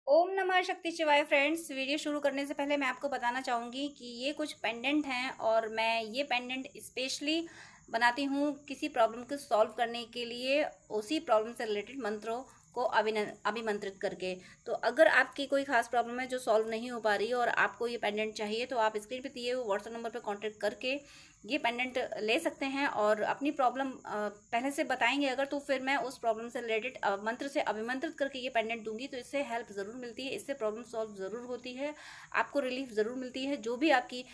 ओम नमः शक्ति शिवाय फ्रेंड्स। वीडियो शुरू करने से पहले मैं आपको बताना चाहूँगी कि ये कुछ पेंडेंट हैं और मैं ये पेंडेंट स्पेशली बनाती हूँ किसी प्रॉब्लम को सॉल्व करने के लिए, उसी प्रॉब्लम से रिलेटेड मंत्रों को अभिमंत्रित करके। तो अगर आपकी कोई खास प्रॉब्लम है जो सॉल्व नहीं हो पा रही है और आपको ये पेंडेंट चाहिए, तो आप स्क्रीन पे दिए हुए व्हाट्सएप नंबर पे कांटेक्ट करके ये पेंडेंट ले सकते हैं और अपनी प्रॉब्लम पहले से बताएंगे अगर, तो फिर मैं उस प्रॉब्लम से रिलेटेड मंत्र से अभिमंत्रित करके ये पेंडेंट दूंगी। तो इससे हेल्प ज़रूर मिलती है, इससे प्रॉब्लम सॉल्व ज़रूर होती है, आपको रिलीफ ज़रूर मिलती है। जो भी आपकी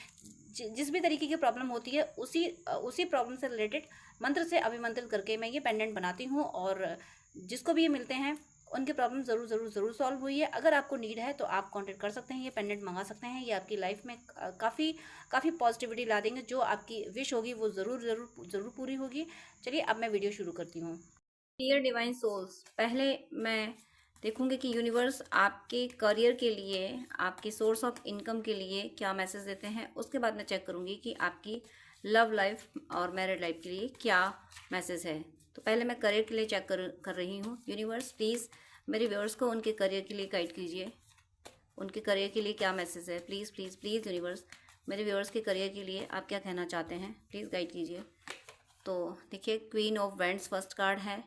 जिस भी तरीके की प्रॉब्लम होती है, उसी प्रॉब्लम से रिलेटेड मंत्र से अभिमंत्रित करके मैं ये पेंडेंट बनाती हूँ और जिसको भी ये मिलते हैं उनकी प्रॉब्लम ज़रूर ज़रूर ज़रूर सॉल्व हुई है। अगर आपको नीड है तो आप कांटेक्ट कर सकते हैं, ये पेंडेंट मंगा सकते हैं। ये आपकी लाइफ में काफ़ी काफ़ी पॉजिटिविटी ला देंगे। जो आपकी विश होगी वो ज़रूर ज़रूर ज़रूर पूरी होगी। चलिए अब मैं वीडियो शुरू करती हूँ। डियर डिवाइन सोल्स, पहले मैं देखूंगी कि यूनिवर्स आपके करियर के लिए, आपके सोर्स ऑफ इनकम के लिए क्या मैसेज देते हैं। उसके बाद मैं चेक करूंगी कि आपकी लव लाइफ और मैरिड लाइफ के लिए क्या मैसेज है। तो पहले मैं करियर के लिए चेक कर रही हूँ। यूनिवर्स प्लीज़ मेरे व्यूअर्स को उनके करियर के लिए गाइड कीजिए। उनके करियर के लिए क्या मैसेज है। प्लीज़ प्लीज़ प्लीज़ यूनिवर्स, मेरे व्यूअर्स के करियर के लिए आप क्या कहना चाहते हैं, प्लीज़ गाइड कीजिए। तो देखिए, queen of wands first card है।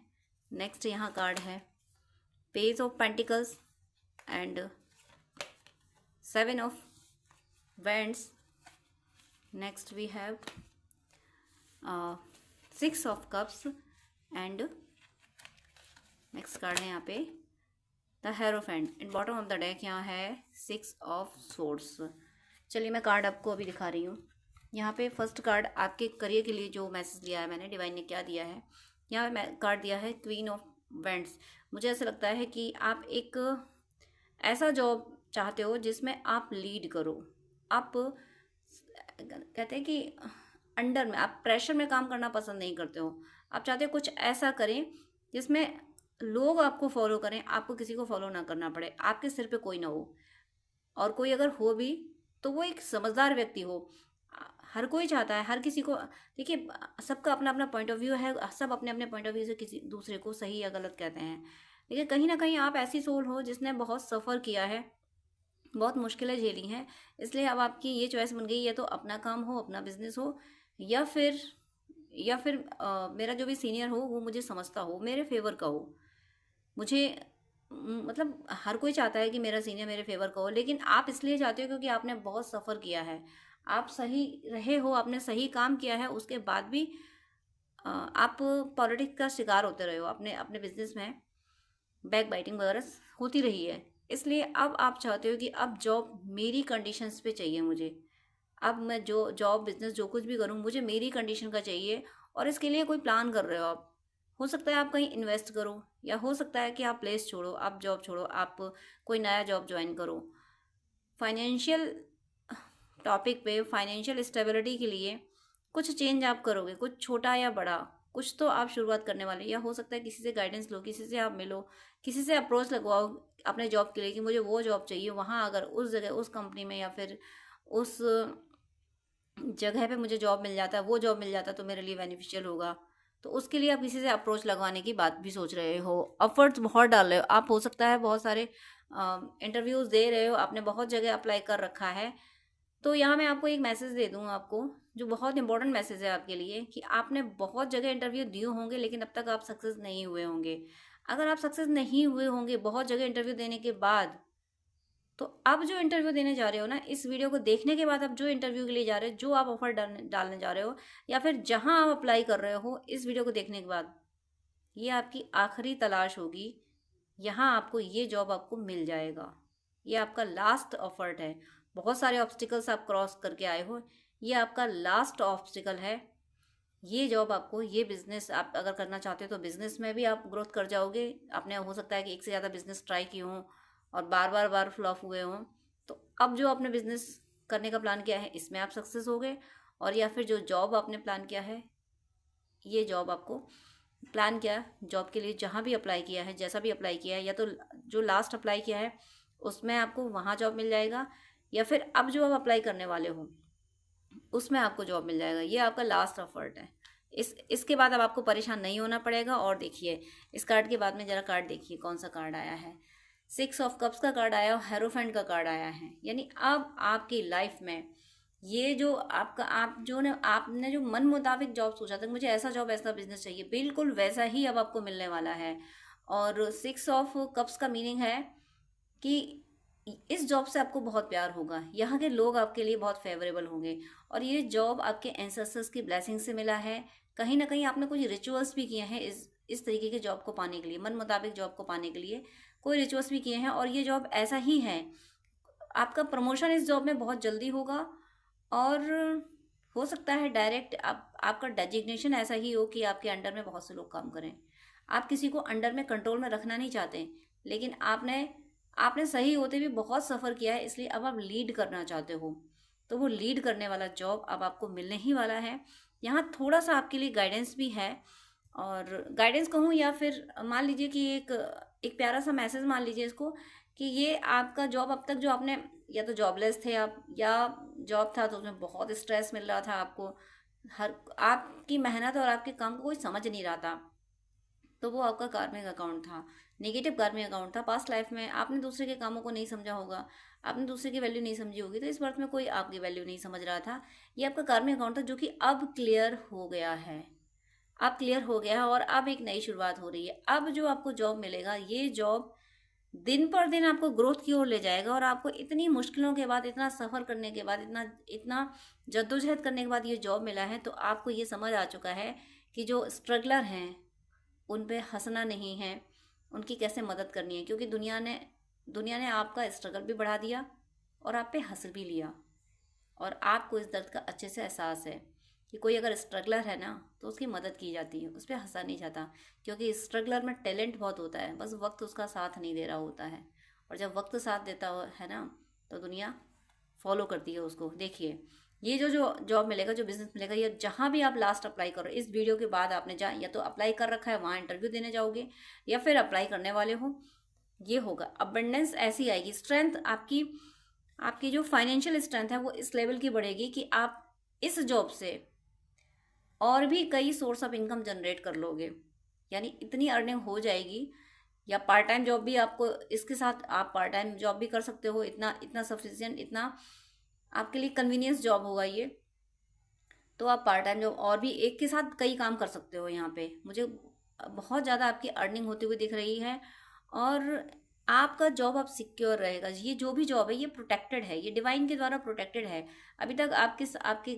नेक्स्ट यहाँ कार्ड है page of pentacles and 7 of wands. Next we have 6 of cups and next card है यहाँ पे the hierophant. In bottom of the deck यहाँ है 6 ऑफ सोर्ड्स। चलिए मैं कार्ड आपको अभी दिखा रही हूँ। यहाँ पे फर्स्ट कार्ड आपके करियर के लिए जो मैसेज दिया है मैंने, डिवाइन ने क्या दिया है, यहाँ पे कार्ड दिया है क्वीन ऑफ वेंड्स। मुझे ऐसा लगता है कि आप एक ऐसा जॉब चाहते हो जिसमें आप लीड करो। आप कहते हैं कि अंडर में, आप प्रेशर में काम करना पसंद नहीं करते हो। आप चाहते हो कुछ ऐसा करें जिसमें लोग आपको फॉलो करें, आपको किसी को फॉलो ना करना पड़े, आपके सिर पे कोई ना हो, और कोई अगर हो भी तो वो एक समझदार व्यक्ति हो। हर कोई चाहता है, हर किसी को, देखिए सबका अपना अपना पॉइंट ऑफ व्यू है, सब अपने अपने पॉइंट ऑफ व्यू से किसी दूसरे को सही या गलत कहते हैं। लेकिन कहीं ना कहीं आप ऐसी सोल हो जिसने बहुत सफ़र किया है, बहुत मुश्किलें झेली हैं, इसलिए अब आपकी ये चॉइस बन गई है। तो अपना काम हो, अपना बिजनेस हो, या फिर मेरा जो भी सीनियर हो वो मुझे समझता हो, मेरे फेवर का हो। मुझे मतलब हर कोई चाहता है कि मेरा सीनियर मेरे फेवर का हो, लेकिन आप इसलिए चाहते हो क्योंकि आपने बहुत सफ़र किया है, आप सही रहे हो, आपने सही काम किया है, उसके बाद भी आप पॉलिटिक्स का शिकार होते रहे हो। अपने अपने बिजनेस में बैक बाइटिंग वगैरह होती रही है, इसलिए अब आप चाहते हो कि अब जॉब मेरी कंडीशंस पे चाहिए मुझे। अब मैं जो जॉब बिजनेस जो कुछ भी करूँ मुझे मेरी कंडीशन का चाहिए, और इसके लिए कोई प्लान कर रहे हो आप। हो सकता है आप कहीं इन्वेस्ट करो, या हो सकता है कि आप प्लेस छोड़ो, आप जॉब छोड़ो, आप कोई नया जॉब ज्वाइन करो। फाइनेंशियल टॉपिक पे, फाइनेंशियल स्टेबिलिटी के लिए कुछ चेंज आप करोगे, कुछ छोटा या बड़ा, कुछ तो आप शुरुआत करने वाले। या हो सकता है किसी से गाइडेंस लो, किसी से आप मिलो, किसी से अप्रोच लगवाओ अपने जॉब के लिए कि मुझे वो जॉब चाहिए, वहाँ अगर उस जगह उस कंपनी में या फिर उस जगह पे मुझे जॉब मिल जाता है, वो जॉब मिल जाता है तो मेरे लिए बेनिफिशियल होगा। तो उसके लिए आप किसी से अप्रोच लगवाने की बात भी सोच रहे हो, एफर्ट्स बहुत डाल रहे हो आप। हो सकता है बहुत सारे इंटरव्यूज़ दे रहे हो, आपने बहुत जगह अप्लाई कर रखा है। तो यहाँ मैं आपको एक मैसेज दे दूँ आपको, जो बहुत इंपॉर्टेंट मैसेज है आपके लिए, कि आपने बहुत जगह इंटरव्यू दिए होंगे लेकिन अब तक आप सक्सेस नहीं हुए होंगे। अगर आप सक्सेस नहीं हुए होंगे बहुत जगह इंटरव्यू देने के बाद, तो अब जो इंटरव्यू देने जा रहे हो ना, इस वीडियो को देखने के बाद आप जो इंटरव्यू के लिए जा रहे हो, जो आप ऑफर डालने जा रहे हो, या फिर जहां आप अप्लाई कर रहे हो, इस वीडियो को देखने के बाद ये आपकी आखिरी तलाश होगी। यहाँ आपको ये जॉब आपको मिल जाएगा, ये आपका लास्ट ऑफर्ट है। बहुत सारे ऑब्स्टिकल्स आप क्रॉस करके आए हो, ये आपका लास्ट ऑब्स्टिकल है। ये जॉब आपको, ये बिजनेस आप अगर करना चाहते हो तो बिजनेस में भी आप ग्रोथ कर जाओगे। आपने हो सकता है कि एक से ज़्यादा बिजनेस ट्राई किए हों और बार फ्लॉप हुए हों, तो अब जो आपने बिजनेस करने का प्लान किया है इसमें आप सक्सेस हो गए। और या फिर जो जॉब आपने प्लान किया है, ये जॉब आपको प्लान किया जॉब के लिए, जहाँ भी अप्लाई किया है, जैसा भी अप्लाई किया है, या तो जो लास्ट अप्लाई किया है उसमें आपको वहाँ जॉब मिल जाएगा, या फिर अब जो आप अप्लाई करने वाले हो उसमें आपको जॉब मिल जाएगा। ये आपका लास्ट एफर्ट है। इसके बाद अब आपको परेशान नहीं होना पड़ेगा। और देखिए इस कार्ड के बाद में ज़रा कार्ड देखिए कौन सा कार्ड आया है। 6 ऑफ कप्स का कार्ड आया और हेरोफेंट का कार्ड आया है। यानी अब आपकी लाइफ में ये जो आपका आपने जो मन मुताबिक जॉब सोचा था, मुझे ऐसा जॉब ऐसा बिजनेस चाहिए, बिल्कुल वैसा ही अब आपको मिलने वाला है। और 6 ऑफ कप्स का मीनिंग है कि इस जॉब से आपको बहुत प्यार होगा, यहाँ के लोग आपके लिए बहुत फेवरेबल होंगे, और ये जॉब आपके एंसेस्टर्स की ब्लेसिंग से मिला है। कहीं ना कहीं आपने कुछ रिचुअल्स भी किए हैं इस तरीके के जॉब को पाने के लिए, मन मुताबिक जॉब को पाने के लिए कोई रिचुअल्स भी किए हैं, और ये जॉब ऐसा ही है। आपका प्रमोशन इस जॉब में बहुत जल्दी होगा, और हो सकता है डायरेक्ट आपका डेजिग्नेशन ऐसा ही हो कि आपके अंडर में बहुत से लोग काम करें। आप किसी को अंडर में कंट्रोल में रखना नहीं चाहते, लेकिन आपने सही होते भी बहुत सफ़र किया है, इसलिए अब आप लीड करना चाहते हो, तो वो लीड करने वाला जॉब अब आपको मिलने ही वाला है। यहाँ थोड़ा सा आपके लिए गाइडेंस भी है, और गाइडेंस कहूँ या फिर मान लीजिए कि एक प्यारा सा मैसेज मान लीजिए इसको, कि ये आपका जॉब अब तक जो आपने, या तो जॉबलेस थे आप, या जॉब था तो उसमें बहुत स्ट्रेस मिल रहा था आपको, हर आपकी मेहनत और आपके काम को कोई समझ नहीं रहा था, तो वो आपका कार्मिक अकाउंट था, नेगेटिव कार्मिक अकाउंट था। पास्ट लाइफ में आपने दूसरे के कामों को नहीं समझा होगा, आपने दूसरे की वैल्यू नहीं समझी होगी, तो इस बर्थ में कोई आपकी वैल्यू नहीं समझ रहा था। ये आपका कार्मिक अकाउंट था जो कि अब क्लियर हो गया है, अब क्लियर हो गया है, और अब एक नई शुरुआत हो रही है। अब जो आपको जॉब मिलेगा, ये जॉब दिन पर दिन आपको ग्रोथ की ओर ले जाएगा, और आपको इतनी मुश्किलों के बाद, इतना सफ़र करने के बाद, इतना इतना जद्दोजहद करने के बाद ये जॉब मिला है, तो आपको ये समझ आ चुका है कि जो स्ट्रगलर हैं उन पे हंसना नहीं है, उनकी कैसे मदद करनी है, क्योंकि दुनिया ने आपका स्ट्रगल भी बढ़ा दिया और आप पे हंस भी लिया, और आपको इस दर्द का अच्छे से एहसास है कि कोई अगर स्ट्रगलर है ना, तो उसकी मदद की जाती है, उस पर हंसा नहीं जाता, क्योंकि स्ट्रगलर में टैलेंट बहुत होता है, बस वक्त उसका साथ नहीं दे रहा होता है, और जब वक्त साथ देता है ना, तो दुनिया फॉलो करती है उसको। देखिए, ये जो जो जॉब मिलेगा, जो बिजनेस मिलेगा, ये जहाँ भी आप लास्ट अप्लाई करो, इस वीडियो के बाद आपने जहाँ या तो अप्लाई कर रखा है वहाँ इंटरव्यू देने जाओगे, या फिर अप्लाई करने वाले हो, ये होगा अबंडेंस ऐसी आएगी, स्ट्रेंथ आपकी आपकी जो फाइनेंशियल स्ट्रेंथ है वो इस लेवल की बढ़ेगी कि आप इस जॉब से और भी कई सोर्स ऑफ इनकम जनरेट कर लोगे, यानी इतनी अर्निंग हो जाएगी। या पार्ट टाइम जॉब भी आपको, इसके साथ आप पार्ट टाइम जॉब भी कर सकते हो, इतना इतना सफिशिएंट, इतना आपके लिए कन्वीनियंस जॉब होगा ये, तो आप पार्ट टाइम जॉब और भी एक के साथ कई काम कर सकते हो। यहाँ पे मुझे बहुत ज़्यादा आपकी अर्निंग होती हुई दिख रही है, और आपका जॉब अब सिक्योर रहेगा। ये जो भी जॉब है ये प्रोटेक्टेड है, ये डिवाइन के द्वारा प्रोटेक्टेड है। अभी तक आपके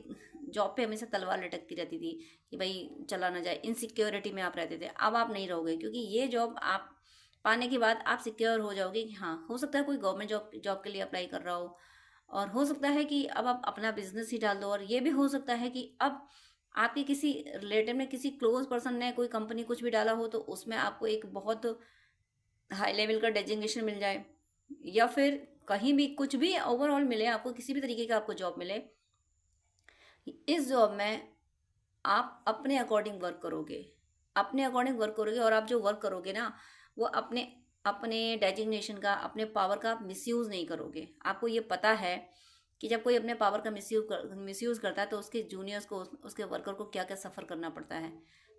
जॉब पे हमेशा तलवार लटकती रहती थी कि भाई चला ना जाए, इनसिक्योरिटी में आप रहते थे। अब आप नहीं रहोगे, क्योंकि ये जॉब आप पाने के बाद आप सिक्योर हो जाओगे कि हाँ, हो सकता है कोई गवर्नमेंट जॉब के लिए अप्लाई कर रहा हो, और हो सकता है कि अब आप अपना बिजनेस ही डाल दो, और ये भी हो सकता है कि अब आपके किसी रिलेटिव में, किसी क्लोज पर्सन ने कोई कंपनी कुछ भी डाला हो, तो उसमें आपको एक बहुत हाई लेवल का डेजिग्नेशन मिल जाए, या फिर कहीं भी कुछ भी ओवरऑल मिले आपको, किसी भी तरीके का आपको जॉब मिले। इस जॉब में आप अपने अकॉर्डिंग वर्क करोगे, अपने अकॉर्डिंग वर्क करोगे, और आप जो वर्क करोगे ना, वो अपने अपने डेजिग्नेशन का, अपने पावर का मिसयूज़ नहीं करोगे। आपको ये पता है कि जब कोई अपने पावर का मिसयूज़ करता है, तो उसके जूनियर्स को, उसके वर्कर को क्या क्या सफ़र करना पड़ता है,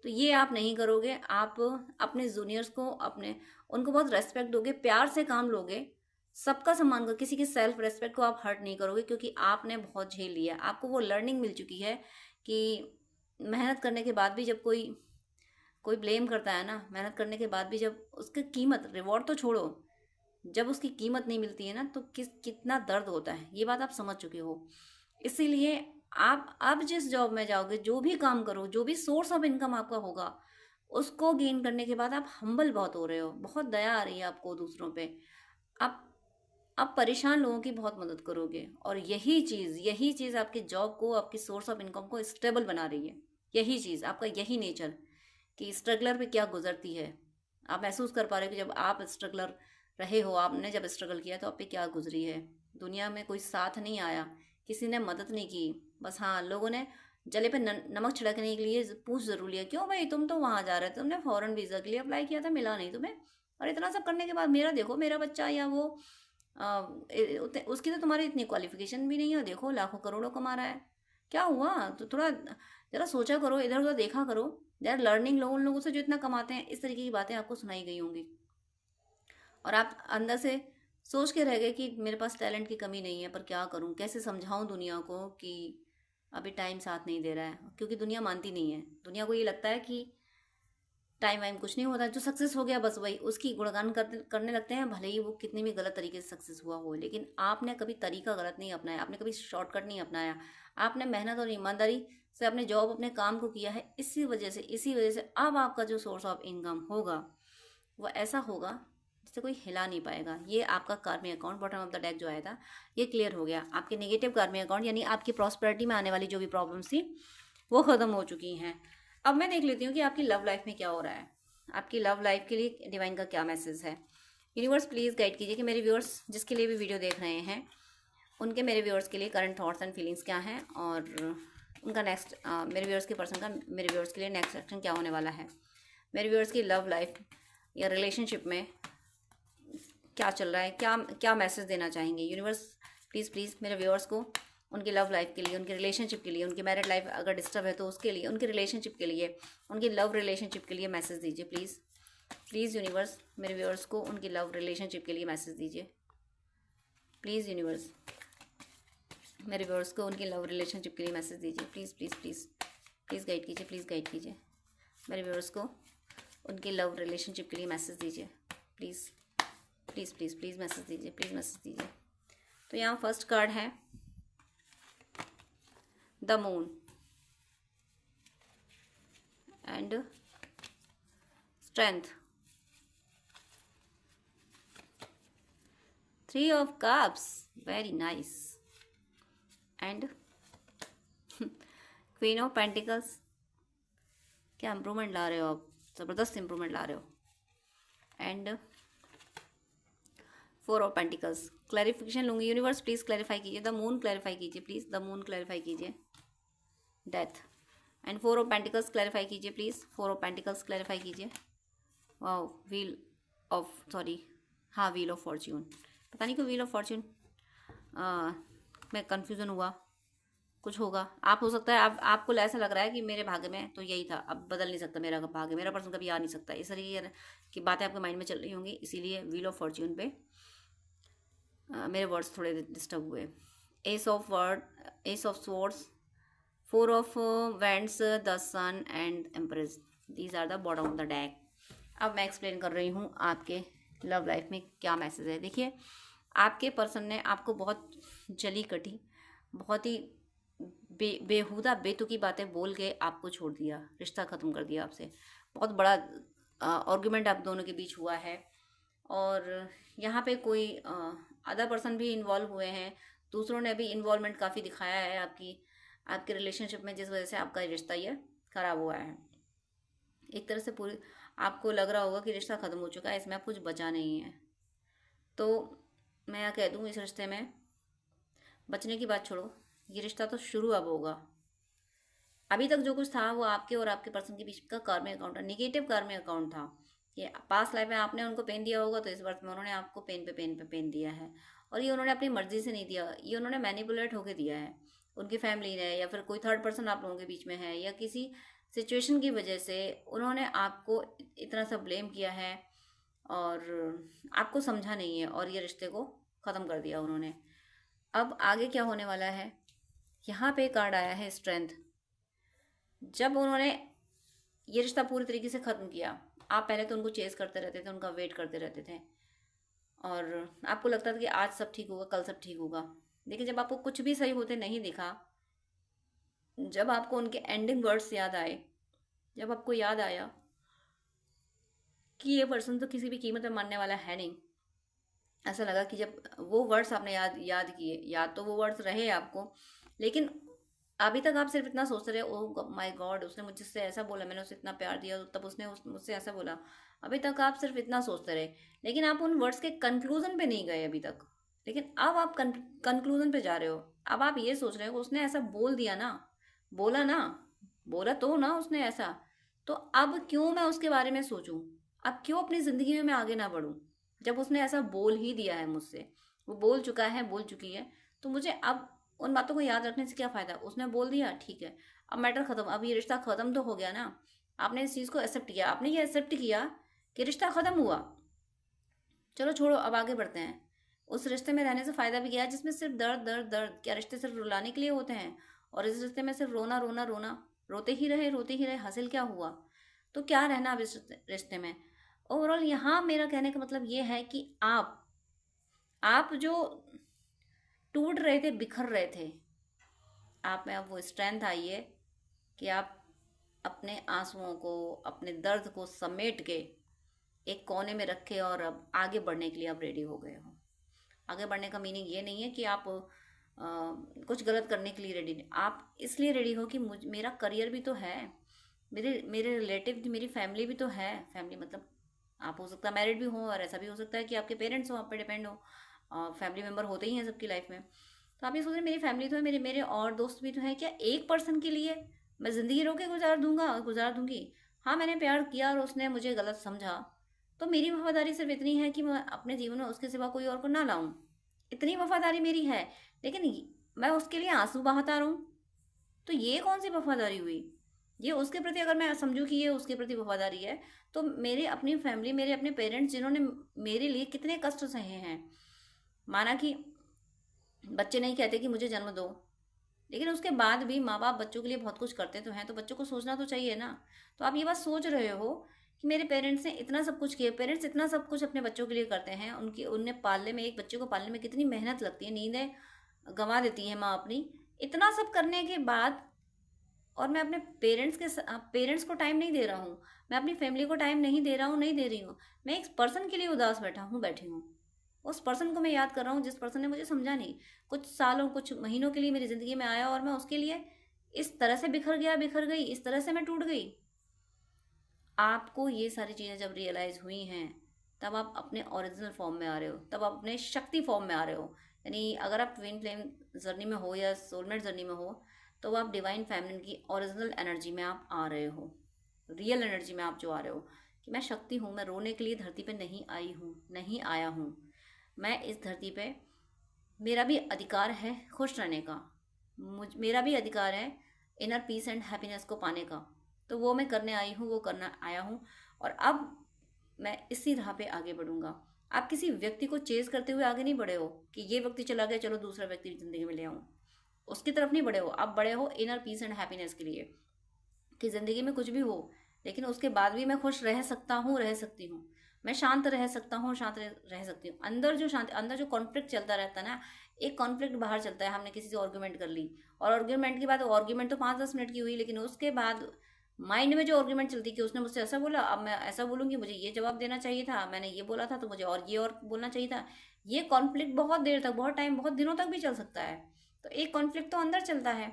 तो ये आप नहीं करोगे। आप अपने जूनियर्स को, उनको बहुत रेस्पेक्ट दोगे, प्यार से काम लोगे, सबका सम्मान करो, किसी की सेल्फ रेस्पेक्ट को आप हर्ट नहीं करोगे, क्योंकि आपने बहुत झेल लिया, आपको वो लर्निंग मिल चुकी है कि मेहनत करने के बाद भी जब कोई ब्लेम करता है ना, मेहनत करने के बाद भी जब उसकी कीमत, रिवॉर्ड तो छोड़ो, जब उसकी कीमत नहीं मिलती है ना, तो कितना दर्द होता है, ये बात आप समझ चुके हो। इसीलिए आप अब जिस जॉब में जाओगे, जो भी काम करो, जो भी सोर्स ऑफ इनकम आपका होगा, उसको गेन करने के बाद आप हम्बल बहुत हो रहे हो, बहुत दया आ रही है आपको दूसरों पे, आप परेशान लोगों की बहुत मदद करोगे, और यही चीज़ आपकी जॉब को, आपकी सोर्स ऑफ इनकम को स्टेबल बना रही है। यही चीज़, आपका यही नेचर कि स्ट्रगलर पे क्या गुजरती है, आप महसूस कर पा रहे हो कि जब आप स्ट्रगलर रहे हो, आपने जब स्ट्रगल किया तो आप पे क्या गुजरी है। दुनिया में कोई साथ नहीं आया, किसी ने मदद नहीं की, बस हाँ, लोगों ने जले पे नमक छिड़कने के लिए पूछ जरूर लिया, क्यों भाई तुम तो वहाँ जा रहे थे, तुमने फॉरेन वीज़ा के लिए अप्लाई किया था, मिला नहीं तुम्हें, और इतना सब करने के बाद मेरा देखो, मेरा बच्चा, या वो उसकी तो तुम्हारी इतनी क्वालिफिकेशन भी नहीं है, देखो लाखों करोड़ों कमा रहा है, क्या हुआ। तो थोड़ा ज़रा सोचा करो, इधर उधर देखा करो, ज़रा लर्निंग लो उन लोगों से जो इतना कमाते हैं। इस तरीके की बातें आपको सुनाई गई होंगी, और आप अंदर से सोच के रह गए कि मेरे पास टैलेंट की कमी नहीं है, पर क्या करूं, कैसे समझाऊं दुनिया को कि अभी टाइम साथ नहीं दे रहा है, क्योंकि दुनिया मानती नहीं है। दुनिया को ये लगता है कि टाइम वाइम कुछ नहीं होता, जो सक्सेस हो गया बस वही उसकी गुणगान करने लगते हैं, भले ही वो कितनी भी गलत तरीके से सक्सेस हुआ हो। लेकिन आपने कभी तरीका गलत नहीं अपनाया, आपने कभी शॉर्टकट नहीं अपनाया, आपने मेहनत और ईमानदारी से अपने जॉब अपने काम को किया है। इसी वजह से अब आपका जो सोर्स ऑफ इनकम होगा वो ऐसा होगा जिससे कोई हिला नहीं पाएगा। ये आपका कार्मिक account bottom of the deck जो आया था ये क्लियर हो गया। आपके नेगेटिव कार्मिक अकाउंट यानी आपकी प्रॉस्पेरिटी में आने वाली जो भी प्रॉब्लम्स थी वो ख़त्म हो चुकी हैं। अब मैं देख लेती हूँ कि आपकी लव लाइफ में क्या हो रहा है। आपकी लव लाइफ के लिए डिवाइन का क्या मैसेज है। यूनिवर्स प्लीज़ गाइड कीजिए कि मेरे व्यूअर्स जिसके लिए भी वीडियो देख रहे हैं उनके, मेरे व्यूअर्स के लिए करंट थॉट्स एंड फीलिंग्स क्या हैं, और उनका नेक्स्ट मेरे व्यूअर्स के पर्सन का मेरे व्यूअर्स के लिए नेक्स्ट एक्शन क्या होने वाला है। मेरे व्यूअर्स की लव लाइफ या रिलेशनशिप में क्या चल रहा है, क्या क्या मैसेज देना चाहेंगे यूनिवर्स। प्लीज़ मेरे व्यूअर्स को उनकी लव लाइफ के लिए, उनकी रिलेशनशिप के लिए, उनकी मैरिड लाइफ अगर डिस्टर्ब है तो उसके लिए, उनकी रिलेशनशिप के लिए, उनकी लव रिलेशनशिप के लिए मैसेज दीजिए प्लीज़ यूनिवर्स। मेरे व्यूअर्स को उनकी लव रिलेशनशिप के लिए मैसेज दीजिए प्लीज़ यूनिवर्स। मेरे व्यूअर्स को उनकी लव रिलेशनशिप के लिए मैसेज दीजिए प्लीज़ गाइड कीजिए, प्लीज़ गाइड कीजिए। मेरे व्यूअर्स को उनकी लव रिलेशनशिप के लिए मैसेज दीजिए प्लीज़ मैसेज दीजिए, प्लीज़ मैसेज दीजिए। तो यहाँ फर्स्ट कार्ड है the moon and strength, 3 of cups, very nice, and queen of pentacles. क्या इम्प्रूवमेंट ला रहे हो आप, ज़बरदस्त इम्प्रूवमेंट ला रहे हो, एंड 4 ऑफ पेंटिकल्स। क्लैरिफिकेशन लूँगी यूनिवर्स, प्लीज़ क्लैरिफाई कीजिए। द मून क्लैरिफाई कीजिए प्लीज़, द मून क्लैरिफाई कीजिए। Death and 4 of pentacles clarify कीजिए प्लीज़, 4 ऑफ पेंटिकल्स क्लैरिफाई कीजिए। वाओ, व्हील ऑफ, सॉरी, हाँ व्हील ऑफ फॉर्च्यून। पता नहीं क्यों व्हील ऑफ फॉर्च्यून, मैं कन्फ्यूज़न हुआ, कुछ होगा। आप हो सकता है आपको ऐसा लग रहा है कि मेरे भाग्य में तो यही था, अब बदल नहीं सकता मेरा भाग्य, मेरा पर्सन कभी आ नहीं सकता, इस तरीके की बातें आपके माइंड में चल रही होंगी, इसीलिए व्हील ऑफ फॉर्च्यून पे मेरे वर्ड्स थोड़े डिस्टर्ब हुए। Ace of swords, 4 of wands, the sun and empress, these are the bottom of the deck. अब मैं एक्सप्लेन कर रही हूँ आपके लव लाइफ में क्या मैसेज है। देखिए, आपके पर्सन ने आपको बहुत जली कटी, बहुत ही बेहुदा बेतुकी बातें बोल के आपको छोड़ दिया, रिश्ता ख़त्म कर दिया आपसे। बहुत बड़ा आर्गुमेंट आप दोनों के बीच हुआ है, और यहाँ पे कोई अदर पर्सन भी इन्वॉल्व हुए हैं, दूसरों ने भी इन्वॉल्वमेंट काफ़ी दिखाया है आपके रिलेशनशिप में, जिस वजह से आपका रिश्ता ये ख़राब हुआ है। एक तरह से पूरी आपको लग रहा होगा कि रिश्ता ख़त्म हो चुका है, इसमें अब कुछ बचा नहीं है। तो मैं कह दूँ, इस रिश्ते में बचने की बात छोड़ो, ये रिश्ता तो शुरू अब होगा। अभी तक जो कुछ था वो आपके और आपके पर्सन के बीच का कार्मिक अकाउंट था, निगेटिव कार्मिक अकाउंट था। ये पास्ट लाइफ में आपने उनको पेन दिया होगा, तो इस बर्थ में उन्होंने आपको पेन पे पेन दिया है, और ये उन्होंने अपनी मर्जी से नहीं दिया, ये उन्होंने मैनिपुलेट होकर दिया है। उनकी फैमिली ने या फिर कोई थर्ड पर्सन आप लोगों के बीच में है, या किसी सिचुएशन की वजह से उन्होंने आपको इतना सा ब्लेम किया है और आपको समझा नहीं है, और ये रिश्ते को ख़त्म कर दिया उन्होंने। अब आगे क्या होने वाला है, यहाँ पे कार्ड आया है स्ट्रेंथ। जब उन्होंने ये रिश्ता पूरी तरीके से ख़त्म किया, आप पहले तो उनको चेस करते रहते थे, उनका वेट करते रहते थे, और आपको लगता था कि आज सब ठीक होगा, कल सब ठीक होगा। लेकिन जब आपको कुछ भी सही होते नहीं दिखा, जब आपको उनके एंडिंग वर्ड्स याद आए, जब आपको याद आया कि ये पर्सन तो किसी भी कीमत में मानने वाला है नहीं, ऐसा लगा कि जब वो वर्ड्स आपने याद किए, याद तो वो वर्ड्स रहे आपको, लेकिन अभी तक आप सिर्फ इतना सोचते रहे, ओ माय गॉड, उसने मुझसे ऐसा बोला, मैंने उसे इतना प्यार दिया, तब उसने मुझसे ऐसा बोला। अभी तक आप सिर्फ इतना सोचते रहे, लेकिन आप उन वर्ड्स के कंक्लूजन पे नहीं गए अभी तक। लेकिन अब आप कंक्लूजन पे जा रहे हो। अब आप ये सोच रहे हो, उसने ऐसा बोल दिया ना, बोला तो ना उसने ऐसा, तो अब क्यों मैं उसके बारे में सोचूं, अब क्यों अपनी ज़िंदगी में मैं आगे ना बढ़ूं, जब उसने ऐसा बोल ही दिया है मुझसे, वो बोल चुकी है, तो मुझे अब उन बातों को याद रखने से क्या फ़ायदा। उसने बोल दिया, ठीक है, अब मैटर ख़त्म, अब ये रिश्ता ख़त्म तो हो गया ना। आपने इस चीज़ को एक्सेप्ट किया, आपने ये एक्सेप्ट किया कि रिश्ता ख़त्म हुआ, चलो छोड़ो, अब आगे बढ़ते हैं। उस रिश्ते में रहने से फ़ायदा भी क्या है जिसमें सिर्फ दर्द दर्द दर्द? क्या रिश्ते सिर्फ रुलाने के लिए होते हैं? और इस रिश्ते में सिर्फ रोना रोना रोना, रोते ही रहे रोते ही रहे, हासिल क्या हुआ? तो क्या रहना अब इस रिश्ते में? ओवरऑल यहाँ मेरा कहने का मतलब ये है कि आप जो टूट रहे थे, बिखर रहे थे, आप में अब वो स्ट्रेंथ आई है कि आप अपने आंसुओं को, अपने दर्द को समेट के एक कोने में रखे और अब आगे बढ़ने के लिए आप रेडी हो गए हो। आगे बढ़ने का मीनिंग ये नहीं है कि आप कुछ गलत करने के लिए रेडी नहीं, आप इसलिए रेडी हो कि मेरा करियर भी तो है, मेरे मेरे रिलेटिव, मेरी फैमिली भी तो है। फैमिली मतलब आप हो सकता है मैरिड भी हो, और ऐसा भी हो सकता है कि आपके पेरेंट्स हो, आप पे डिपेंड हो। फैमिली मेम्बर होते ही हैं सबकी लाइफ में। तो आप ये सोच रहे मेरी फैमिली तो है, मेरे मेरे और दोस्त भी तो हैं, क्या एक पर्सन के लिए मैं ज़िंदगी रो के गुजार दूंगी? हाँ, मैंने प्यार किया और उसने मुझे गलत समझा, तो मेरी वफादारी सिर्फ इतनी है कि मैं अपने जीवन में उसके सिवा कोई और को ना लाऊं। इतनी वफादारी मेरी है। लेकिन मैं उसके लिए आंसू बहाता रहूं, तो ये कौन सी वफादारी हुई? ये उसके प्रति अगर मैं समझूं कि ये उसके प्रति वफादारी है, तो मेरे अपनी फैमिली, मेरे अपने पेरेंट्स जिन्होंने मेरे लिए कितने कष्ट सहे हैं। माना कि बच्चे नहीं कहते कि मुझे जन्म दो, लेकिन उसके बाद भी माँ बाप बच्चों के लिए बहुत कुछ करते तो हैं, तो बच्चों को सोचना तो चाहिए ना। तो आप ये बात सोच रहे हो कि मेरे पेरेंट्स ने इतना सब कुछ किया, पेरेंट्स इतना सब कुछ अपने बच्चों के लिए करते हैं, उन्हें पालने में, एक बच्चे को पालने में कितनी मेहनत लगती है, नींदें गंवा देती है माँ अपनी, इतना सब करने के बाद, और मैं अपने पेरेंट्स को टाइम नहीं दे रहा हूँ, मैं अपनी फैमिली को टाइम नहीं दे रहा हूँ, नहीं दे रही हूँ। मैं एक पर्सन के लिए उदास बैठी हूँ। उस पर्सन को मैं याद कर रहा हूँ जिस पर्सन ने मुझे समझा नहीं, कुछ सालों कुछ महीनों के लिए मेरी ज़िंदगी में आया, और मैं उसके लिए इस तरह से बिखर गई, इस तरह से मैं टूट गई। आपको ये सारी चीज़ें जब रियलाइज़ हुई हैं, तब आप अपने ओरिजिनल फॉर्म में आ रहे हो, तब आप अपने शक्ति फॉर्म में आ रहे हो। यानी अगर आप ट्विन फ्लेम जर्नी में हो या सोलमेट जर्नी में हो, तो आप डिवाइन फेमिनिन की ओरिजिनल एनर्जी में आप आ रहे हो, रियल एनर्जी में आप जो आ रहे हो कि मैं शक्ति हूँ, मैं रोने के लिए धरती पे नहीं आई हूँ, नहीं आया हूँ। मैं इस धरती पे, मेरा भी अधिकार है खुश रहने का, मेरा भी अधिकार है इनर पीस एंड हैप्पीनेस को पाने का। तो वो मैं करने आई हूँ, वो करना आया हूँ, और अब मैं इसी राह पे आगे बढ़ूंगा। आप किसी व्यक्ति को चेज करते हुए आगे नहीं बढ़े हो कि ये व्यक्ति चला गया, चलो दूसरा व्यक्ति जिंदगी में ले आऊँ, उसकी तरफ नहीं बढ़े हो। आप बड़े हो इनर पीस एंड हैप्पीनेस के लिए, कि ज़िंदगी में कुछ भी हो, लेकिन उसके बाद भी मैं खुश रह सकता हूँ, रह सकती हूँ, मैं शांत रह सकता हूँ, शांत रह सकती हूँ। अंदर जो कॉन्फ्लिक्ट चलता रहता है ना, एक कॉन्फ्लिक्ट बाहर चलता है, हमने किसी से आर्ग्यूमेंट कर ली, और आर्ग्यूमेंट के बाद, आर्ग्यूमेंट तो 5-10 मिनट की हुई, लेकिन उसके बाद माइंड में जो आर्ग्यूमेंट चलती कि उसने मुझसे ऐसा बोला, अब मैं ऐसा बोलूंगी, मुझे ये जवाब देना चाहिए था, मैंने ये बोला था तो मुझे और ये और बोलना चाहिए था। ये कॉन्फ्लिक्ट बहुत देर तक, बहुत टाइम, बहुत दिनों तक भी चल सकता है। तो एक कॉन्फ्लिक्ट तो अंदर चलता है,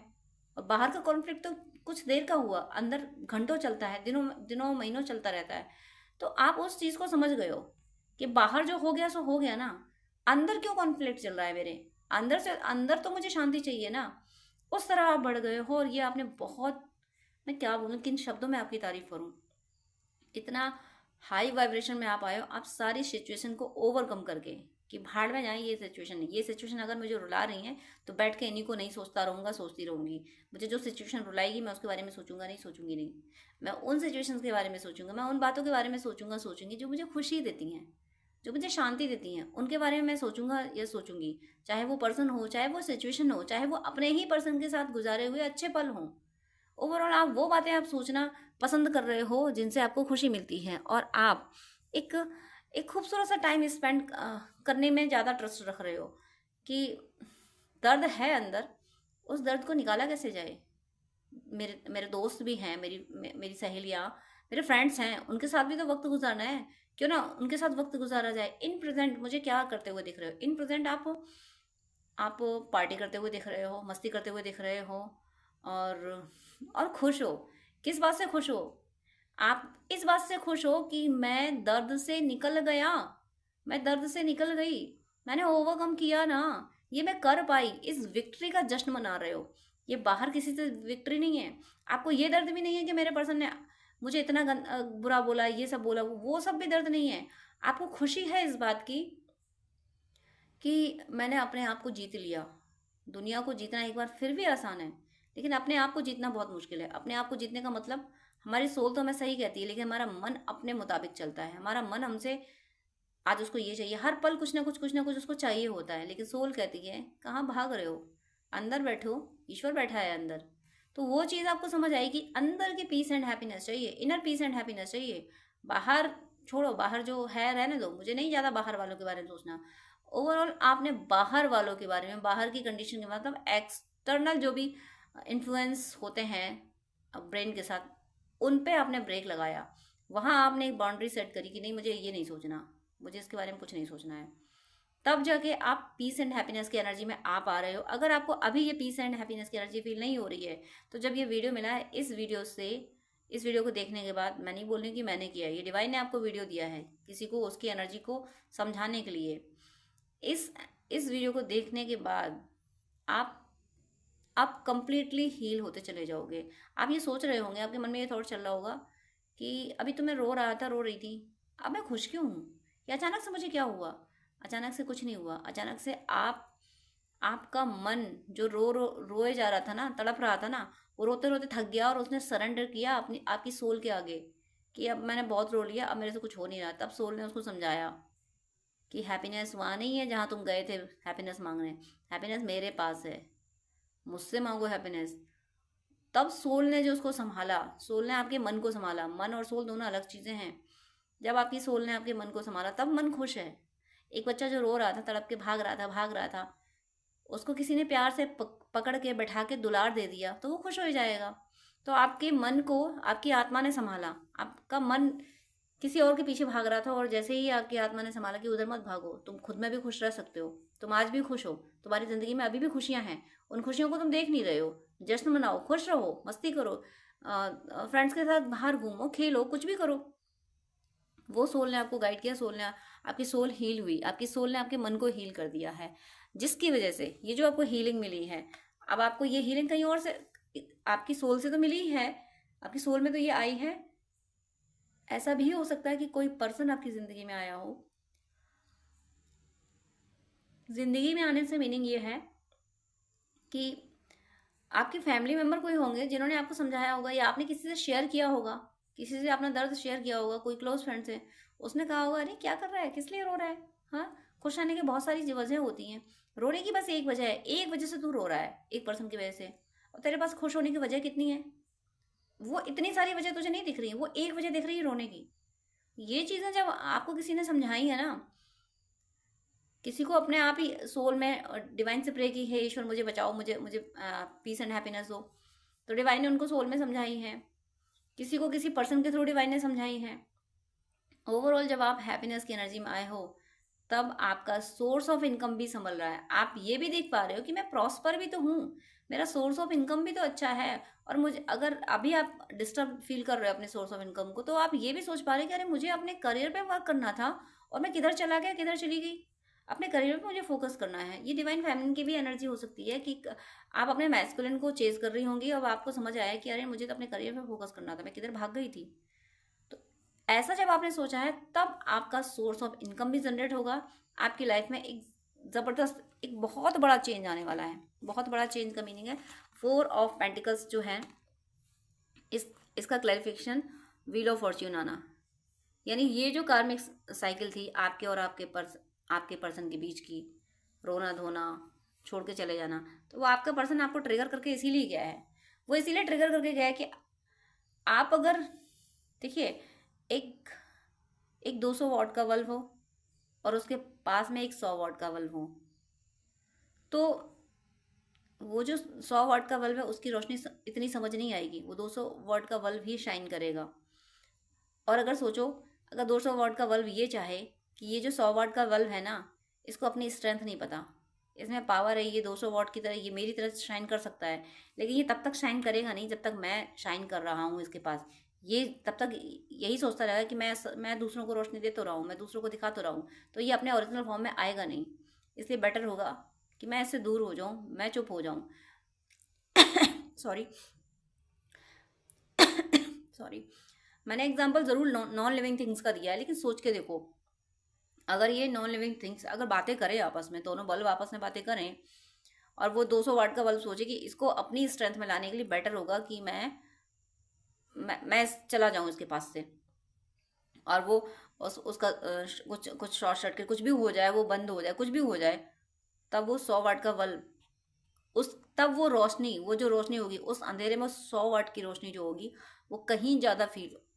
और बाहर का कॉन्फ्लिक्ट तो कुछ देर का हुआ, अंदर घंटों चलता है, दिनों दिनों महीनों चलता रहता है। तो आप उस चीज़ को समझ गए हो कि बाहर जो हो गया सो हो गया ना, अंदर क्यों कॉन्फ्लिक्ट चल रहा है मेरे अंदर से? अंदर तो मुझे शांति चाहिए ना। उस तरह आप बढ़ गए हो, और ये आपने बहुत, मैं क्या बोलूँ, किन शब्दों में आपकी तारीफ करूँ, इतना हाई वाइब्रेशन में आप आए हो, आप सारी सिचुएशन को ओवरकम करके, कि भाड़ में जाए ये सिचुएशन अगर मुझे रुला रही है, तो बैठ के इन्हीं को नहीं सोचता रहूँगा, सोचती रहूँगी। मुझे जो सिचुएशन रुलाएगी मैं उसके बारे में सोचूंगी नहीं, मैं उन सिचुएशंस के बारे में सोचूंगा, मैं उन बातों के बारे में सोचूंगी जो मुझे खुशी देती हैं, जो मुझे शांति देती हैं, उनके बारे में मैं सोचूंगा या सोचूंगी। चाहे वो पर्सन हो, चाहे वो सिचुएशन हो, चाहे वो अपने ही पर्सन के साथ गुजारे हुए अच्छे पल हों, ओवरऑल आप वो बातें आप सोचना पसंद कर रहे हो जिनसे आपको खुशी मिलती है, और आप एक एक खूबसूरत सा टाइम स्पेंड करने में ज़्यादा ट्रस्ट रख रहे हो कि दर्द है अंदर, उस दर्द को निकाला कैसे जाए। मेरे मेरे दोस्त भी हैं, मेरी सहेलियाँ, मेरे फ्रेंड्स हैं, उनके साथ भी तो वक्त गुजारना है, क्यों ना उनके साथ वक्त गुजारा जाए। इन प्रेजेंट मुझे क्या करते हुए दिख रहे हो? इन प्रेजेंट आप पार्टी करते हुए दिख रहे हो, मस्ती करते हुए दिख रहे हो, और खुश हो। किस बात से खुश हो? आप इस बात से खुश हो कि मैं दर्द से निकल गया, मैं दर्द से निकल गई, मैंने ओवरकम किया ना, ये मैं कर पाई, इस विक्ट्री का जश्न मना रहे हो। ये बाहर किसी से विक्ट्री नहीं है। आपको ये दर्द भी नहीं है कि मेरे पर्सन ने मुझे इतना बुरा बोला, ये सब बोला, वो सब भी दर्द नहीं है। आपको खुशी है इस बात की कि मैंने अपने आप को जीत लिया। दुनिया को जीतना एक बार फिर भी आसान है, लेकिन अपने आप को जीतना बहुत मुश्किल है। अपने आप को जीतने का मतलब, हमारी सोल तो हमें सही कहती है, लेकिन हमारा मन अपने मुताबिक चलता है, हमारा मन हमसे आज उसको ये चाहिए, हर पल कुछ ना कुछ उसको चाहिए होता है, लेकिन सोल कहती है कहाँ भाग रहे हो, अंदर बैठो, ईश्वर बैठा है अंदर। तो वो चीज़ आपको समझ आएगी, अंदर की पीस एंड हैप्पीनेस चाहिए, इनर पीस एंड हैप्पीनेस चाहिए। बाहर छोड़ो, बाहर जो है रहने दो, मुझे नहीं ज़्यादा बाहर वालों के बारे में सोचना। ओवरऑल आपने बाहर वालों के बारे में, बाहर की कंडीशन के मतलब एक्सटर्नल जो भी इन्फ्लुएंस होते हैं ब्रेन के साथ, उन पे आपने ब्रेक लगाया। वहाँ आपने एक बाउंड्री सेट करी कि नहीं, मुझे ये नहीं सोचना, मुझे इसके बारे में कुछ नहीं सोचना है। तब जाके आप पीस एंड हैप्पीनेस की एनर्जी में आप आ रहे हो। अगर आपको अभी ये पीस एंड हैप्पीनेस की एनर्जी फील नहीं हो रही है, तो जब ये वीडियो मिला है, इस वीडियो को देखने के बाद, मैं नहीं बोल रही कि मैंने किया, ये डिवाइन ने आपको वीडियो दिया है किसी को उसकी एनर्जी को समझाने के लिए। इस वीडियो को देखने के बाद आप कंप्लीटली हील होते चले जाओगे। आप ये सोच रहे होंगे, आपके मन में ये थॉट चल रहा होगा कि अभी तो मैं रो रहा था, रो रही थी, अब मैं खुश क्यों हूँ, या अचानक से मुझे क्या हुआ। अचानक से कुछ नहीं हुआ। अचानक से आपका मन जो रोए जा रहा था ना, तड़प रहा था ना, वो रोते रोते थक गया और उसने सरेंडर किया अपनी आपकी सोल के आगे कि अब मैंने बहुत रो लिया, अब मेरे से कुछ हो नहीं रहा। तब सोल ने उसको समझाया कि हैप्पीनेस वहाँ नहीं है जहाँ तुम गए थे हैप्पीनेस मांगने, हैप्पीनेस मेरे पास है, मुझसे मांगो हैप्पीनेस। तब सोल ने जो उसको संभाला, सोल ने आपके मन को संभाला। मन और सोल दोनों अलग चीज़ें हैं। जब आपकी सोल ने आपके मन को संभाला, तब मन खुश है। एक बच्चा जो रो रहा था, तड़प के भाग रहा था, उसको किसी ने प्यार से पकड़ के बैठा के दुलार दे दिया, तो वो खुश हो जाएगा। तो आपके मन को आपकी आत्मा ने संभाला। आपका मन किसी और के पीछे भाग रहा था, और जैसे ही आपकी आत्मा ने संभाला कि उधर मत भागो, तुम खुद में भी खुश रह सकते हो, तुम आज भी खुश हो, तुम्हारी ज़िंदगी में अभी भी खुशियाँ हैं, उन खुशियों को तुम देख नहीं रहे हो, जश्न मनाओ, खुश रहो, मस्ती करो, फ्रेंड्स के साथ बाहर घूमो, खेलो, कुछ भी करो। वो सोल ने आपको गाइड किया, सोल ने आपकी सोल हील हुई, आपकी सोल ने आपके मन को हील कर दिया है, जिसकी वजह से ये जो आपको हीलिंग मिली है, अब आपको ये हीलिंग कहीं और से, आपकी सोल से तो मिली ही है, आपकी सोल में तो ये आई है। ऐसा भी हो सकता है कि कोई पर्सन आपकी ज़िंदगी में आया हो। ज़िंदगी में आने से मीनिंग ये है कि आपके फैमिली मेम्बर कोई होंगे जिन्होंने आपको समझाया होगा, या आपने किसी से शेयर किया होगा, किसी से अपना दर्द शेयर किया होगा, कोई क्लोज फ्रेंड से, उसने कहा होगा अरे क्या कर रहा है, किस लिए रो रहा है। हाँ, खुश रहने की बहुत सारी वजह होती हैं, रोने की बस एक वजह है, एक वजह से तू रो रहा है, एक पर्सन की वजह से, और तेरे पास खुश होने की वजह कितनी है, वो इतनी सारी वजह तुझे नहीं दिख रही है, वो एक वजह दिख रही है रोने की। ये चीज़ें जब आपको किसी ने समझाई है ना, किसी को अपने आप ही सोल में डिवाइन से प्रे की है, ईश्वर मुझे बचाओ, मुझे मुझे पीस एंड हैप्पीनेस दो, तो डिवाइन ने उनको सोल में समझाई है। किसी को किसी पर्सन के थ्रू डिवाइन ने समझाई है। ओवरऑल जब आप हैप्पीनेस की एनर्जी में आए हो, तब आपका सोर्स ऑफ इनकम भी संभल रहा है। आप ये भी देख पा रहे हो कि मैं प्रॉस्पर भी तो हूँ, मेरा सोर्स ऑफ इनकम भी तो अच्छा है। और मुझे, अगर अभी आप डिस्टर्ब फील कर रहे हो अपने सोर्स ऑफ इनकम को, तो आप ये भी सोच पा रहे हो कि अरे मुझे अपने करियर पे वर्क करना था, और मैं किधर चला गया, किधर चली गई, अपने करियर पे मुझे फोकस करना है। ये डिवाइन फेमिनिन की भी एनर्जी हो सकती है कि आप अपने मैस्कुलिन को चेज कर रही होंगी, और आपको समझ आया कि अरे मुझे तो अपने करियर पे फोकस करना था, मैं किधर भाग गई थी। तो ऐसा जब आपने सोचा है, तब आपका सोर्स ऑफ इनकम भी जनरेट होगा। आपकी लाइफ में एक ज़बरदस्त, एक बहुत बड़ा चेंज आने वाला है। बहुत बड़ा चेंज का मीनिंग है 4 ऑफ पेंटिकल्स जो है, इसका क्लैरिफिकेशन व्हील ऑफ फॉर्च्यून आना, यानी ये जो कार्मिक साइकिल थी आपके और आपके पर्सन के बीच की, रोना धोना, छोड़ के चले जाना, तो वो आपका पर्सन आपको ट्रिगर करके इसीलिए गया है। वो इसीलिए ट्रिगर करके गया है कि आप अगर, देखिए, एक 200 वॉट का बल्ब हो और उसके पास में एक 100 वॉट का बल्ब हो, तो वो जो 100 वॉट का बल्ब है उसकी रोशनी इतनी समझ नहीं आएगी, वो 200 वॉट का बल्ब ही शाइन करेगा। और अगर सोचो, अगर 200 वॉट का बल्ब ये चाहे कि ये जो 100 वॉट का बल्ब है ना, इसको अपनी स्ट्रेंथ नहीं पता, इसमें पावर है, ये 200 वॉट की तरह, ये मेरी तरह शाइन कर सकता है, लेकिन ये तब तक शाइन करेगा नहीं जब तक मैं शाइन कर रहा हूँ इसके पास। ये तब तक यही सोचता रहेगा कि मैं दूसरों को रोशनी दे तो रहा हूँ, मैं दूसरों को दिखा तो रहा हूँ, तो ये अपने ओरिजिनल फॉर्म में आएगा नहीं। इसलिए बेटर होगा कि मैं इससे दूर हो जाऊँ, मैं चुप हो जाऊँ। सॉरी सॉरी, मैंने एग्जाम्पल ज़रूर नॉन लिविंग थिंग्स का दिया है, लेकिन सोच के देखो, अगर ये नॉन लिविंग थिंग्स अगर बातें करें आपस में, दोनों बल्ब आपस में बातें करें, और वो 200 वाट का बल्ब सोचे कि इसको अपनी स्ट्रेंथ में लाने के लिए बेटर होगा कि मैं चला जाऊं इसके पास से, और वो उसका कुछ कुछ शॉर्ट सर्किट कुछ भी हो जाए, वो बंद हो जाए, कुछ भी हो जाए, तब वो 100 वाट का बल्ब, उस तब वो रोशनी, वो जो रोशनी होगी उस अंधेरे में, 100 वाट की रोशनी जो होगी वो कहीं ज़्यादा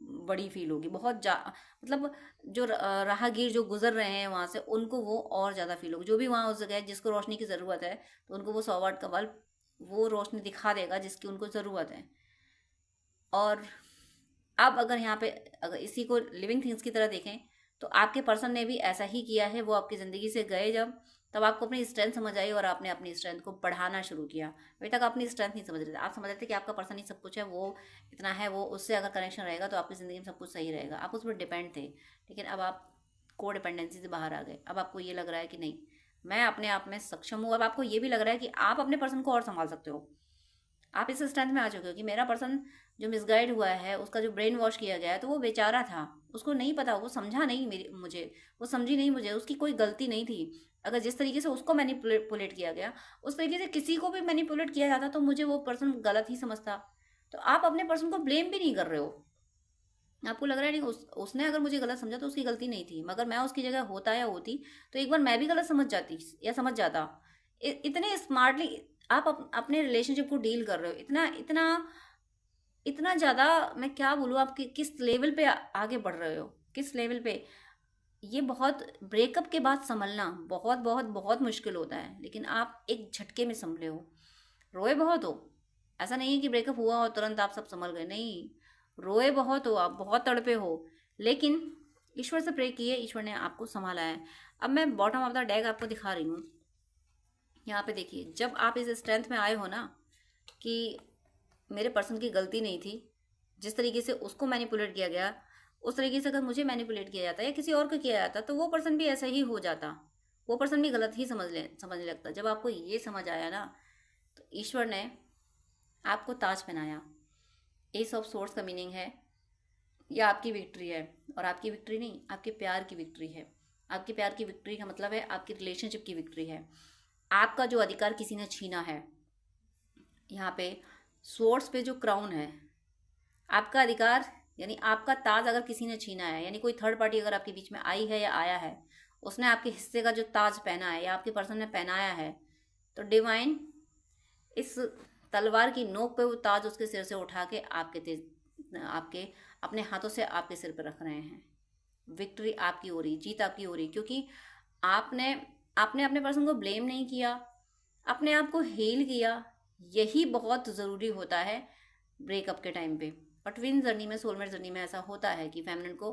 बड़ी फील होगी, मतलब जो राहगीर जो गुजर रहे हैं वहाँ से, उनको वो और ज़्यादा फील होगी। जो भी वहाँ उस जगह है जिसको रोशनी की ज़रूरत है, तो उनको वो 100 वाट का बल्ब वो रोशनी दिखा देगा जिसकी उनको ज़रूरत है। और अब अगर यहाँ पे अगर इसी को लिविंग थिंग्स की तरह देखें, तो आपके पर्सन ने भी ऐसा ही किया है। वो आपकी ज़िंदगी से गए जब, तब आपको अपनी स्ट्रेंथ समझ आई और आपने अपनी स्ट्रेंथ को बढ़ाना शुरू किया। अभी तक अपनी स्ट्रेंथ नहीं समझ रहे थे, आप समझ रहे थे कि आपका पर्सन ही सब कुछ है, वो इतना है, वो उससे अगर कनेक्शन रहेगा तो आपकी ज़िंदगी में सब कुछ सही रहेगा, आप उस पर डिपेंड थे। लेकिन अब आप को डिपेंडेंसी से बाहर आ गए। अब आपको ये लग रहा है कि नहीं, मैं अपने आप में सक्षम हूँ। अब आपको ये भी लग रहा है कि आप अपने पर्सन को और संभाल सकते हो। आप इस स्ट्रेंथ में आ चुके हो कि मेरा पर्सन जो मिसगाइड हुआ है, उसका जो ब्रेन वॉश किया गया है, तो वो बेचारा था, उसको नहीं पता, वो समझा नहीं मुझे, वो समझी नहीं मुझे, उसकी कोई गलती नहीं थी। अगर जिस तरीके से उसको मैनिपुलेट किया गया, उस तरीके से किसी को भी मैनिपुलेट किया जाता तो मुझे वो पर्सन गलत ही समझता। तो आप अपने पर्सन को ब्लेम भी नहीं कर रहे हो। आपको लग रहा है नहीं, उसने अगर मुझे गलत समझा तो उसकी गलती नहीं थी, मगर मैं उसकी जगह होता या होती तो एक बार मैं भी गलत समझ जाती या समझ जाता। इतने स्मार्टली आप अपने रिलेशनशिप को डील कर रहे हो, इतना इतना इतना ज़्यादा, मैं क्या बोलूँ, आप किस लेवल पे आगे बढ़ रहे हो, किस लेवल पे। ये बहुत, ब्रेकअप के बाद संभलना बहुत बहुत बहुत मुश्किल होता है, लेकिन आप एक झटके में संभले हो। रोए बहुत हो, ऐसा नहीं है कि ब्रेकअप हुआ और तुरंत आप सब संभल गए, नहीं, रोए बहुत हो, आप बहुत तड़पे हो, लेकिन ईश्वर से प्रे किए, ईश्वर ने आपको संभाला है। अब मैं बॉटम ऑफ द डेक आपको दिखा रही हूँ। यहाँ पे देखिए, जब आप इस स्ट्रेंथ में आए हो ना कि मेरे पर्सन की गलती नहीं थी, जिस तरीके से उसको मैनिपुलेट किया गया, उस तरीके से अगर मुझे मैनिपुलेट किया जाता या किसी और को किया जाता तो वो पर्सन भी ऐसा ही हो जाता, वो पर्सन भी गलत ही समझने लगता। जब आपको ये समझ आया ना, तो ईश्वर ने आपको ताज पहनाया। एस ऑफ सोर्स का मीनिंग है यह आपकी विक्ट्री है, और आपकी विक्ट्री नहीं, आपके प्यार की विक्ट्री है। आपके प्यार की विक्ट्री का मतलब है आपकी रिलेशनशिप की विक्ट्री है। आपका जो अधिकार किसी ने छीना है, यहाँ पे सोर्स पे जो क्राउन है, आपका अधिकार यानी आपका ताज अगर किसी ने छीना है, यानी कोई थर्ड पार्टी अगर आपके बीच में आई है या आया है, उसने आपके हिस्से का जो ताज पहना है या आपके पर्सन ने पहनाया है, तो डिवाइन इस तलवार की नोक पे वो ताज उसके सिर से उठा के आपके अपने हाथों से आपके सिर पर रख रहे हैं। विक्ट्री आपकी हो रही, जीत आपकी हो रही, क्योंकि आपने आपने अपने पर्सन को ब्लेम नहीं किया, अपने आप को हील किया। यही बहुत ज़रूरी होता है ब्रेकअप के टाइम पे। और ट्विन जर्नी में, सोलमेट जर्नी में ऐसा होता है कि फेमिनिन को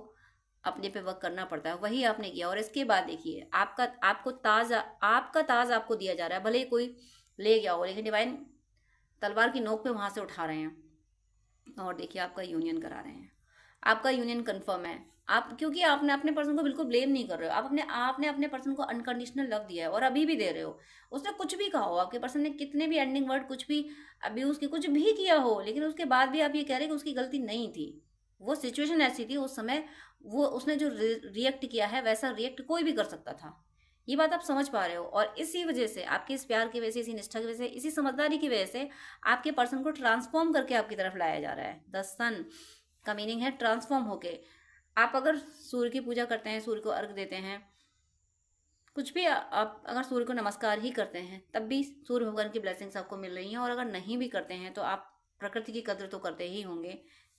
अपने पे वर्क करना पड़ता है, वही आपने किया। और इसके बाद देखिए, आपका ताज आपको दिया जा रहा है, भले ही कोई ले गया हो, लेकिन डिवाइन तलवार की नोक पे वहाँ से उठा रहे हैं और देखिए आपका यूनियन करा रहे हैं। आपका यूनियन कंफर्म है। आप, क्योंकि आपने अपने पर्सन को बिल्कुल ब्लेम नहीं कर रहे हो, आपने अपने पर्सन को अनकंडीशनल लव दिया है और अभी भी दे रहे हो। उसने कुछ भी कहा हो, आपके पर्सन ने कितने भी एंडिंग वर्ड, कुछ भी अब्यूज की कुछ भी किया हो, लेकिन उसके बाद भी आप ये कह रहे हैं कि उसकी गलती नहीं थी, वो सिचुएशन ऐसी थी उस समय, वो उसने जो रिएक्ट किया है वैसा रिएक्ट कोई भी कर सकता था। ये बात आप समझ पा रहे हो। और इसी वजह से, आपके इस प्यार की वजह से, इसी निष्ठा की वजह से, इसी समझदारी की वजह से आपके पर्सन को ट्रांसफॉर्म करके आपकी तरफ लाया जा रहा है। द सन का मीनिंग है ट्रांसफॉर्म होके। आप अगर सूर्य की पूजा करते हैं, सूर्य को अर्घ देते हैं, कुछ भी आप अगर सूर्य को नमस्कार ही करते हैं, तब भी सूर्य भगवान की ब्लेसिंग्स आपको मिल रही हैं। और अगर नहीं भी करते हैं तो आप प्रकृति की कद्र तो करते ही होंगे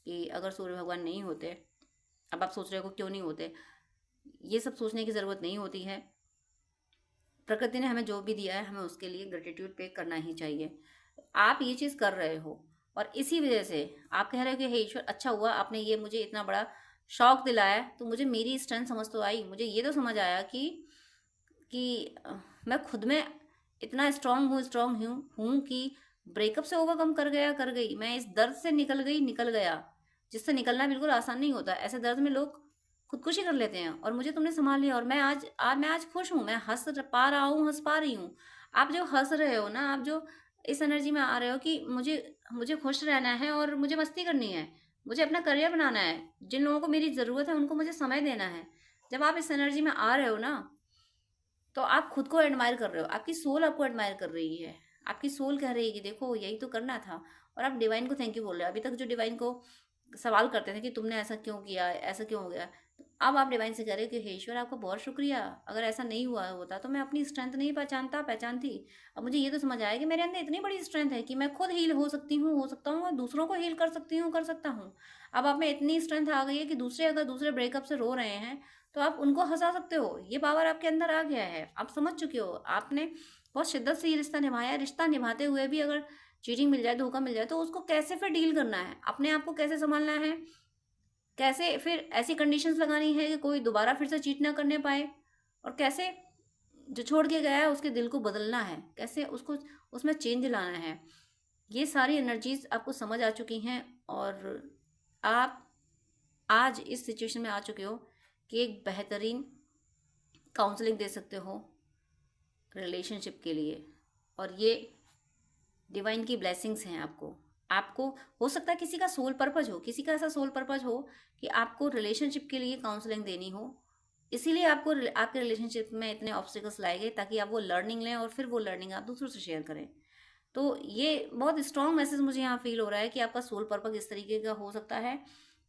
कि अगर सूर्य भगवान नहीं होते, अब आप सोच रहे हो क्यों नहीं होते, ये सब सोचने की ज़रूरत नहीं होती है। प्रकृति ने हमें जो भी दिया है, हमें उसके लिए ग्रेटिट्यूड पे करना ही चाहिए। आप ये चीज़ कर रहे हो और इसी वजह से आप कह रहे हो कि हे ईश्वर, अच्छा हुआ आपने ये मुझे इतना बड़ा शौक दिलाया, तो मुझे मेरी स्ट्रेंथ समझ तो आई, मुझे ये तो समझ आया कि मैं खुद में इतना स्ट्रांग हूँ कि ब्रेकअप से ओवरकम कर गई, मैं इस दर्द से निकल गया, जिससे निकलना बिल्कुल आसान नहीं होता। ऐसे दर्द में लोग खुदकुशी कर लेते हैं, और मुझे तुमने संभाल लिया और मैं आज खुश हूँ, मैं हंस पा रहा हूँ, हंस पा रही हूँ। आप जो हंस रहे हो ना, आप जो इस एनर्जी में आ रहे हो कि मुझे खुश रहना है और मुझे मस्ती करनी है, मुझे अपना करियर बनाना है, जिन लोगों को मेरी ज़रूरत है उनको मुझे समय देना है। जब आप इस एनर्जी में आ रहे हो ना, तो आप खुद को एडमायर कर रहे हो, आपकी सोल आपको एडमायर कर रही है। आपकी सोल कह रही है कि देखो यही तो करना था। और आप डिवाइन को थैंक यू बोल रहे हो। अभी तक जो डिवाइन को सवाल करते थे कि तुमने ऐसा क्यों किया, ऐसा क्यों हो गया, अब आप डिवाइन से कह रहे हो कि हे ईश्वर आपका बहुत शुक्रिया, अगर ऐसा नहीं हुआ होता तो मैं अपनी स्ट्रेंथ नहीं पहचानती। अब मुझे ये तो समझ आया कि मेरे अंदर इतनी बड़ी स्ट्रेंथ है कि मैं खुद हील हो सकती हूँ, हो सकता हूँ, और दूसरों को हील कर सकती हूँ, कर सकता हूँ। अब आप में इतनी स्ट्रेंथ आ गई है कि दूसरे अगर दूसरे ब्रेकअप से रो रहे हैं तो आप उनको हंसा सकते हो। ये पावर आपके अंदर आ गया है, आप समझ चुके हो। आपने बहुत शिद्दत से ये रिश्ता निभाया है। रिश्ता निभाते हुए भी अगर चीटिंग मिल जाए, धोखा मिल जाए, तो उसको कैसे फिर डील करना है, अपने आप को कैसे संभालना है, कैसे फिर ऐसी कंडीशंस लगानी है कि कोई दोबारा फिर से चीट ना करने पाए, और कैसे जो छोड़ के गया है उसके दिल को बदलना है, कैसे उसको उसमें चेंज लाना है। ये सारी एनर्जीज आपको समझ आ चुकी हैं, और आप आज इस सिचुएशन में आ चुके हो कि एक बेहतरीन काउंसलिंग दे सकते हो रिलेशनशिप के लिए। और ये डिवाइन की ब्लेसिंग्स हैं आपको। आपको हो सकता है किसी का सोल पर्पज हो, किसी का ऐसा सोल पर्पज हो कि आपको रिलेशनशिप के लिए काउंसलिंग देनी हो, इसीलिए आपको आपके रिलेशनशिप में इतने ऑब्स्टिकल्स लाए गए ताकि आप वो लर्निंग लें और फिर वो लर्निंग आप दूसरों से शेयर करें। तो ये बहुत स्ट्रॉन्ग मैसेज मुझे यहाँ फील हो रहा है कि आपका सोल पर्पज इस तरीके का हो सकता है।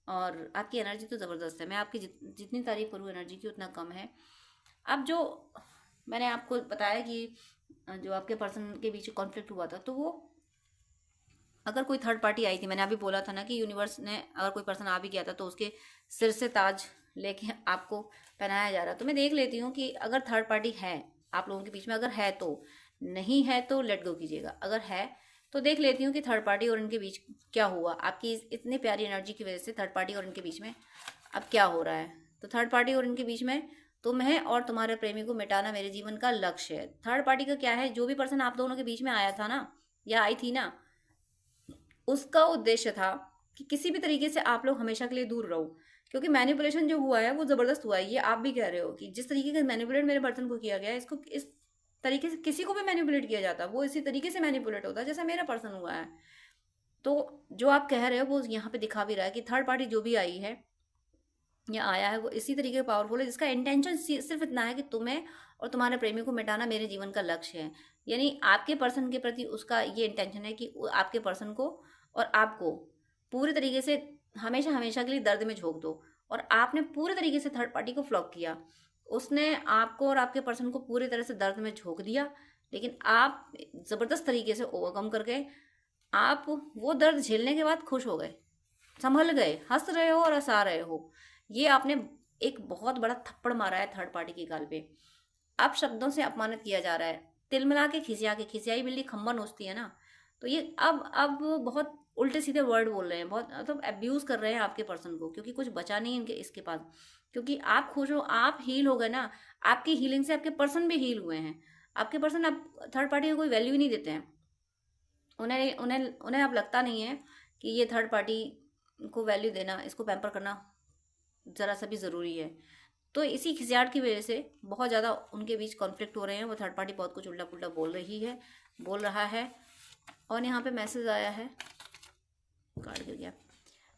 और आपकी एनर्जी तो ज़बरदस्त है, मैं आपकी जितनी तारीफ करूँ एनर्जी की उतना कम है। अब जो मैंने आपको बताया कि जो आपके पर्सन के बीच कॉन्फ्लिक्ट हुआ था, तो वो अगर कोई थर्ड पार्टी आई थी, मैंने अभी बोला था ना कि यूनिवर्स ने अगर कोई पर्सन आ भी गया था तो उसके सिर से ताज लेके आपको पहनाया जा रहा। तो मैं देख लेती हूँ कि अगर थर्ड पार्टी है आप लोगों के बीच में, अगर है तो, नहीं है तो लेट गो कीजिएगा। अगर है तो देख लेती हूँ कि थर्ड पार्टी और इनके बीच क्या हुआ। आपकी इतनी प्यारी एनर्जी की वजह से थर्ड पार्टी और इनके बीच में अब क्या हो रहा है। तो थर्ड पार्टी और इनके बीच में तुम्हें और तुम्हारे प्रेमी को मिटाना मेरे जीवन का लक्ष्य है। थर्ड पार्टी का क्या है, जो भी पर्सन आप दोनों के बीच में आया था ना या आई थी ना, उसका उद्देश्य था कि किसी भी तरीके से आप लोग हमेशा के लिए दूर रहो। क्योंकि मैनिपुलेशन जो हुआ है वो ज़बरदस्त हुआ है। ये आप भी कह रहे हो कि जिस तरीके का मैनिपुलेट मेरे बर्तन को किया गया है, इसको इस तरीके से किसी को भी मैनिपुलेट किया जाता, वो इसी तरीके से मैनिपुलेट होता जैसा मेरा पर्सन हुआ है। तो जो आप कह रहे हो वो यहाँ पे दिखा भी रहा है कि थर्ड पार्टी जो भी आई है या आया है वो इसी तरीके का पावरफुल है, जिसका इंटेंशन सिर्फ इतना है कि तुम्हें और तुम्हारे प्रेमी को मिटाना मेरे जीवन का लक्ष्य है। यानी आपके पर्सन के प्रति उसका ये इंटेंशन है कि आपके पर्सन को और आपको पूरी तरीके से हमेशा हमेशा के लिए दर्द में झोंक दो। और आपने पूरे तरीके से थर्ड पार्टी को फ्लॉप किया। उसने आपको और आपके पर्सन को पूरी तरह से दर्द में झोंक दिया, लेकिन आप ज़बरदस्त तरीके से ओवरकम कर गए। आप वो दर्द झेलने के बाद खुश हो गए, संभल गए, हंस रहे हो और हंसा रहे हो। ये आपने एक बहुत बड़ा थप्पड़ मारा है थर्ड पार्टी की गाल पे। अब शब्दों से अपमानित किया जा रहा है, तिलमिला के खिसियाई बिल्ली खम्बा नोचती है ना। तो ये अब बहुत उल्टे सीधे वर्ड बोल रहे हैं, बहुत मतलब अब्यूज़ कर रहे हैं आपके पर्सन को, क्योंकि कुछ बचा नहीं इनके इसके पास। क्योंकि आप खुश हो, आप हील हो गए ना, आपकी हीलिंग से आपके पर्सन भी हील हुए हैं। आपके पर्सन अब थर्ड पार्टी को कोई वैल्यू ही नहीं देते हैं। उन्हें उन्हें उन्हें अब लगता नहीं है कि ये थर्ड पार्टी को वैल्यू देना, इसको पैम्पर करना ज़रा सा भी ज़रूरी है। तो इसी खिसियाट की वजह से बहुत ज़्यादा उनके बीच कॉन्फ्लिक्ट हो रहे हैं। वो थर्ड पार्टी बहुत कुछ उल्टा पुल्टा बोल रहा है। और यहाँ पे मैसेज आया है, कार्ड गिर गया।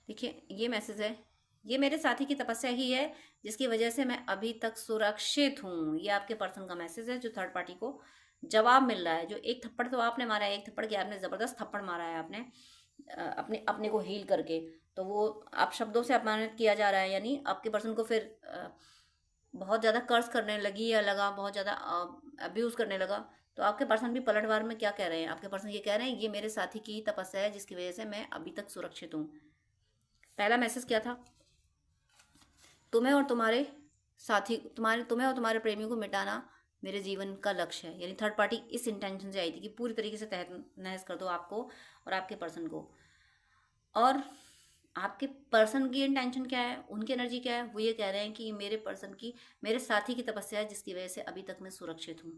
देखिए ये मैसेज है, ये मेरे साथी की तपस्या ही है जिसकी वजह से मैं अभी तक सुरक्षित हूँ। ये आपके पर्सन का मैसेज है जो थर्ड पार्टी को जवाब मिल रहा है। जो एक थप्पड़ तो आपने मारा है, एक थप्पड़ के आपने ज़बरदस्त थप्पड़ मारा है आपने अपने अपने को हील करके। तो वो आप शब्दों से अपमानित किया जा रहा है, यानी आपके पर्सन को फिर बहुत ज़्यादा कर्ज करने लगी या लगा, बहुत ज़्यादा अब्यूज़ करने लगा। तो आपके पर्सन भी पलटवार में क्या कह रहे हैं, आपके पर्सन ये कह रहे हैं ये मेरे साथी की तपस्या है जिसकी वजह से मैं अभी तक सुरक्षित हूँ। पहला मैसेज क्या था, तुम्हें और तुम्हारे साथी तुम्हें और तुम्हारे प्रेमी को मिटाना मेरे जीवन का लक्ष्य है। यानी थर्ड पार्टी इस इंटेंशन से आई थी कि पूरी तरीके से तहस नहस कर दो आपको और आपके पर्सन को। और आपके पर्सन की इंटेंशन क्या है, उनकी एनर्जी क्या है, वो ये कह रहे हैं कि मेरे पर्सन की, मेरे साथी की तपस्या है जिसकी वजह से अभी तक मैं सुरक्षित हूँ।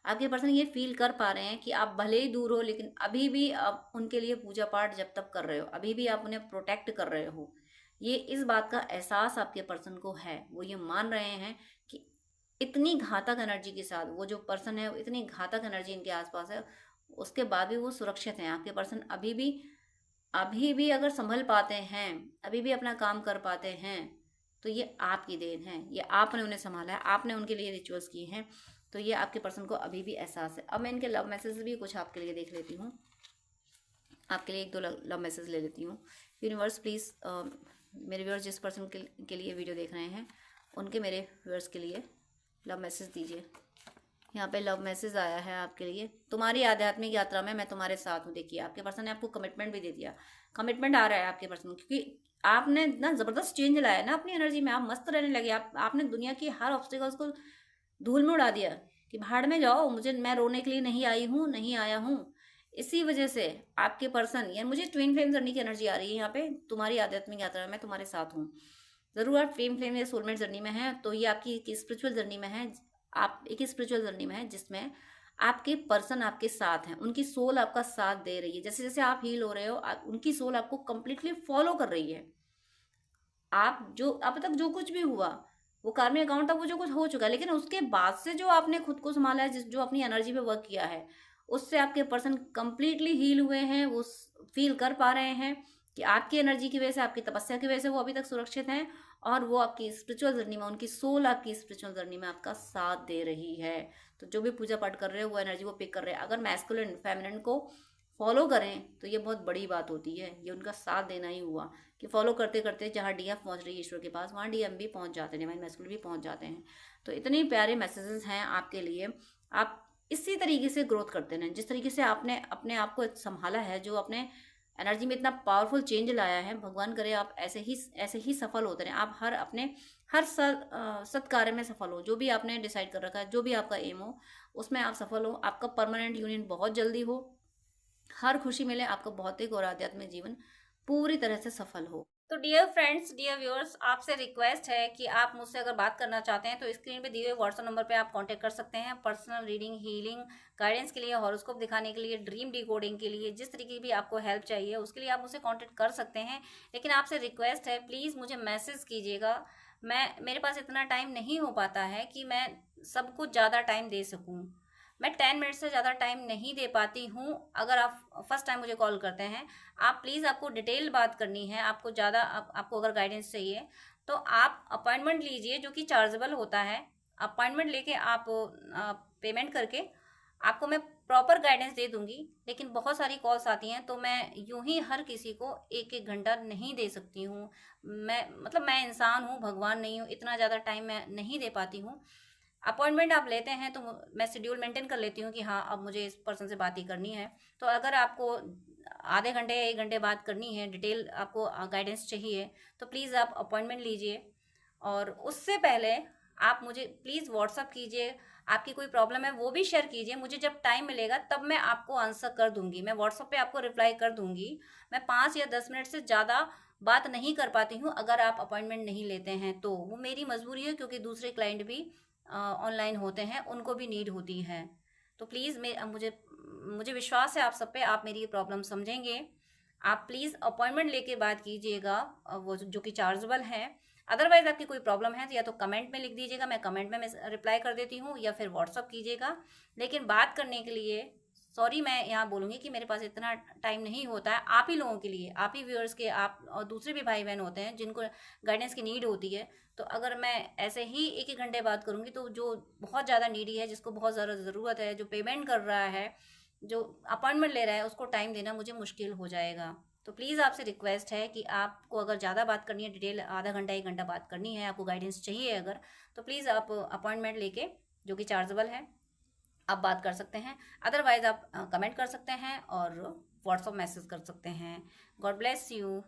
आपके पर्सन ये फील कर पा रहे हैं कि आप भले ही दूर हो लेकिन अभी भी आप उनके लिए पूजा पाठ जब तक कर रहे हो, अभी भी आप उन्हें प्रोटेक्ट कर रहे हो। ये इस बात का एहसास आपके पर्सन को है। वो ये मान रहे हैं कि इतनी घातक एनर्जी के साथ वो जो पर्सन है, इतनी घातक एनर्जी इनके आसपास है, उसके बाद भी वो सुरक्षित हैं। आपके पर्सन अभी भी अगर संभल पाते हैं, अभी भी अपना काम कर पाते हैं, तो ये आपकी देन है। ये आपने उन्हें संभाला है, आपने उनके लिए रिचुअल्स किए हैं। तो ये आपके पर्सन को अभी भी एहसास है। अब मैं इनके लव मैसेज भी कुछ आपके लिए देख लेती हूँ। आपके लिए एक दो लव मैसेज ले लेती हूँ। यूनिवर्स प्लीज़ मेरे व्यूअर्स जिस पर्सन के लिए वीडियो देख रहे हैं उनके मेरे व्यूअर्स के लिए लव मैसेज दीजिए। यहाँ पे लव मैसेज आया है आपके लिए। तुम्हारी आध्यात्मिक यात्रा में मैं तुम्हारे साथ हूँ। देखिए आपके पर्सन ने आपको कमिटमेंट भी दे दिया, कमिटमेंट आ रहा है आपके पर्सन, क्योंकि आपने इतना ज़बरदस्त चेंज लाया है ना अपनी एनर्जी में। आप मस्त रहने लगे, आपने दुनिया की हर ऑब्स्टिकल्स को धूल में उड़ा दिया कि भाड़ में जाओ, मुझे मैं रोने के लिए नहीं आई हूँ, नहीं आया हूँ। इसी वजह से आपके पर्सन, यानी मुझे ट्विन फ्लेम जर्नी की एनर्जी आ रही है यहाँ पे। तुम्हारी आध्यात्मिक यात्रा में मैं तुम्हारे साथ हूँ। ज़रूर आप ट्विन फ्लेम या सोलमेट जर्नी में हैं, तो ये आपकी एक स्पिरिचुअल जर्नी में है। आप एक स्पिरिचुअल जर्नी में है जिसमें आपके पर्सन आपके साथ हैं, उनकी सोल आपका साथ दे रही है। जैसे जैसे आप हील हो रहे हो, उनकी सोल आपको कंप्लीटली फॉलो कर रही है। आप जो अब तक जो कुछ भी हुआ वो कार्मिक अकाउंट तक वो जो कुछ हो चुका है, लेकिन उसके बाद से जो आपने खुद को संभाला है, जो अपनी एनर्जी पे वर्क किया है, उससे आपके पर्सन कंप्लीटली हील हुए हैं। वो फील कर पा रहे हैं कि आपकी एनर्जी की वजह से, आपकी तपस्या की वजह से वो अभी तक सुरक्षित हैं, और वो आपकी स्पिरिचुअल जर्नी में, उनकी सोल आपकी स्पिरिचुअल जर्नी में आपका साथ दे रही है। तो जो भी पूजा पाठ कर रहे हो वो एनर्जी वो पिक कर रहे हैं। अगर मैस्कुलिन फेमिनिन को फॉलो करें तो ये बहुत बड़ी बात होती है। ये उनका साथ देना ही हुआ कि फॉलो करते करते जहाँ डीएफ पहुँच रही है ईश्वर के पास, वहाँ डीएम भी पहुँच जाते हैं, डिवाइन मैस्कुलिन भी पहुँच जाते हैं। तो इतने प्यारे मैसेजेस हैं आपके लिए। आप इसी तरीके से ग्रोथ करते रहें, जिस तरीके से आपने अपने आप को संभाला है, जो अपने एनर्जी में इतना पावरफुल चेंज लाया है। भगवान करे आप ऐसे ही सफल होते रहें। आप हर सत कार्य में सफल हो। जो भी आपने डिसाइड कर रखा है, जो भी आपका एम हो, उसमें आप सफल हो। आपका परमानेंट यूनियन बहुत जल्दी हो, हर खुशी मिले, आपका भौतिक और आध्यात्मिक जीवन पूरी तरह से सफल हो। तो डियर फ्रेंड्स, डियर व्यूअर्स, आपसे रिक्वेस्ट है कि आप मुझसे अगर बात करना चाहते हैं तो स्क्रीन पे दिए हुए व्हाट्सएप नंबर पे आप कांटेक्ट कर सकते हैं। पर्सनल रीडिंग, हीलिंग, गाइडेंस के लिए, हॉरोस्कोप दिखाने के लिए, ड्रीम डिकोडिंग के लिए, जिस तरीके की भी आपको हेल्प चाहिए उसके लिए आप मुझसे कांटेक्ट कर सकते हैं। लेकिन आपसे रिक्वेस्ट है, प्लीज़ मुझे मैसेज कीजिएगा। मेरे पास इतना टाइम नहीं हो पाता है कि मैं सबको ज़्यादा टाइम दे सकूँ। मैं 10 मिनट से ज़्यादा टाइम नहीं दे पाती हूँ। अगर आप फर्स्ट टाइम मुझे कॉल करते हैं, आप प्लीज़, आपको डिटेल बात करनी है, आपको ज़्यादा आपको अगर गाइडेंस चाहिए तो आप अपॉइंटमेंट लीजिए, जो कि चार्जेबल होता है। अपॉइंटमेंट लेके आप पेमेंट करके आपको मैं प्रॉपर गाइडेंस दे दूंगी। लेकिन बहुत सारी कॉल्स आती हैं तो मैं यूं ही हर किसी को एक एक घंटा नहीं दे सकती हूँ। मैं इंसान हूँ, भगवान नहीं हूँ, इतना ज़्यादा टाइम मैं नहीं दे पाती हूँ। अपॉइंटमेंट आप लेते हैं तो मैं शेड्यूल मेंटेन कर लेती हूँ कि हाँ अब मुझे इस पर्सन से बात ही करनी है। तो अगर आपको आधे घंटे या 1 घंटे बात करनी है, डिटेल आपको गाइडेंस चाहिए, तो प्लीज़ आप अपॉइंटमेंट लीजिए। और उससे पहले आप मुझे प्लीज़ व्हाट्सअप कीजिए। आपकी कोई प्रॉब्लम है वो भी शेयर कीजिए। मुझे जब टाइम मिलेगा तब मैं आपको आंसर कर दूंगी। मैं व्हाट्सअप पे आपको रिप्लाई कर दूंगी। मैं 5 या 10 मिनट से ज़्यादा बात नहीं कर पाती हूँ अगर आप अपॉइंटमेंट नहीं लेते हैं तो। वो मेरी मजबूरी है, क्योंकि दूसरे क्लाइंट भी ऑनलाइन होते हैं, उनको भी नीड होती है। तो प्लीज़ मुझे विश्वास है आप सब पे, आप मेरी प्रॉब्लम समझेंगे। आप प्लीज़ अपॉइंटमेंट लेके बात कीजिएगा, वो जो कि चार्जेबल है। अदरवाइज आपकी कोई प्रॉब्लम है तो या तो कमेंट में लिख दीजिएगा, मैं कमेंट में रिप्लाई कर देती हूँ, या फिर व्हाट्सअप कीजिएगा। लेकिन बात करने के लिए सॉरी, मैं यहाँ बोलूँगी कि मेरे पास इतना टाइम नहीं होता है। आप ही लोगों के लिए, आप ही व्यूअर्स के, आप और दूसरे भी भाई बहन होते हैं जिनको गाइडेंस की नीड होती है। तो अगर मैं ऐसे ही 1 घंटे बात करूँगी तो जो बहुत ज़्यादा नीडी है, जिसको बहुत ज़्यादा ज़रूरत है, जो पेमेंट कर रहा है, जो अपॉइंटमेंट ले रहा है, उसको टाइम देना मुझे मुश्किल हो जाएगा। तो प्लीज़ आपसे रिक्वेस्ट है कि आपको अगर ज़्यादा बात करनी है, डिटेल आधा घंटा 1 घंटा बात करनी है, आपको गाइडेंस चाहिए अगर, तो प्लीज़ आप अपॉइंटमेंट लेके, जो कि चार्जेबल है, आप बात कर सकते हैं। अदरवाइज आप कमेंट कर सकते हैं और व्हाट्सअप मैसेज कर सकते हैं। God bless you.